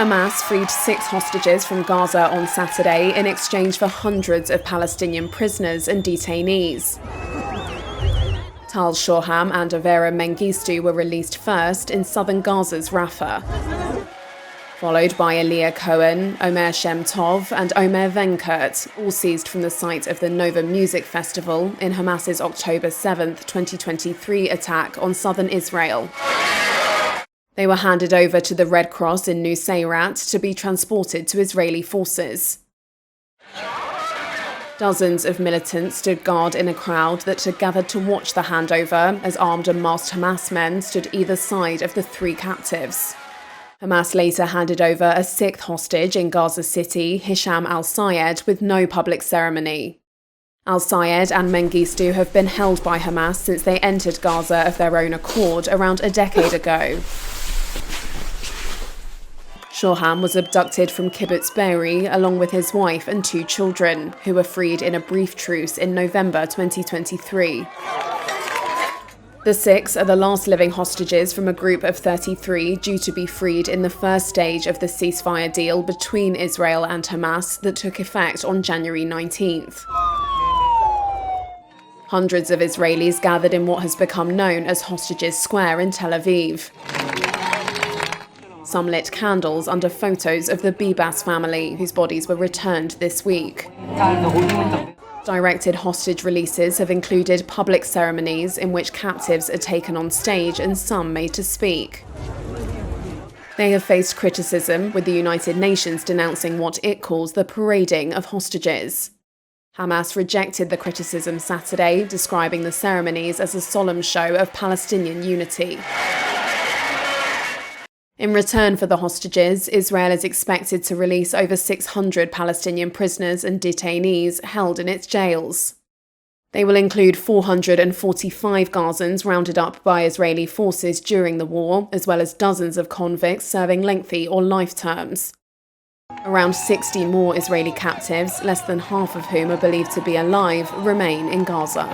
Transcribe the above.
Hamas freed 6 hostages from Gaza on Saturday in exchange for hundreds of Palestinian prisoners and detainees. Tal Shorham and Avera Mengistu were released first in southern Gaza's Rafah, followed by Elia Cohen, Omer Shem Tov and Omer Venkert, all seized from the site of the Nova Music Festival in Hamas's October 7, 2023 attack on southern Israel. They were handed over to the Red Cross in Nusayrat to be transported to Israeli forces. Dozens of militants stood guard in a crowd that had gathered to watch the handover as armed and masked Hamas men stood either side of the 3 captives. Hamas later handed over a 6th hostage in Gaza City, Hisham al-Sayed, with no public ceremony. Al-Sayed and Mengistu have been held by Hamas since they entered Gaza of their own accord around a decade ago. Shorham was abducted from Kibbutz Be'eri along with his wife and 2 children, who were freed in a brief truce in November 2023. The 6 are the last living hostages from a group of 33 due to be freed in the first stage of the ceasefire deal between Israel and Hamas that took effect on January 19th. Hundreds of Israelis gathered in what has become known as Hostages Square in Tel Aviv. Some lit candles under photos of the Bibas family, whose bodies were returned this week. Directed hostage releases have included public ceremonies in which captives are taken on stage and some made to speak. They have faced criticism, with the United Nations denouncing what it calls the parading of hostages. Hamas rejected the criticism Saturday, describing the ceremonies as a solemn show of Palestinian unity. In return for the hostages, Israel is expected to release over 600 Palestinian prisoners and detainees held in its jails. They will include 445 Gazans rounded up by Israeli forces during the war, as well as dozens of convicts serving lengthy or life terms. Around 60 more Israeli captives, less than half of whom are believed to be alive, remain in Gaza.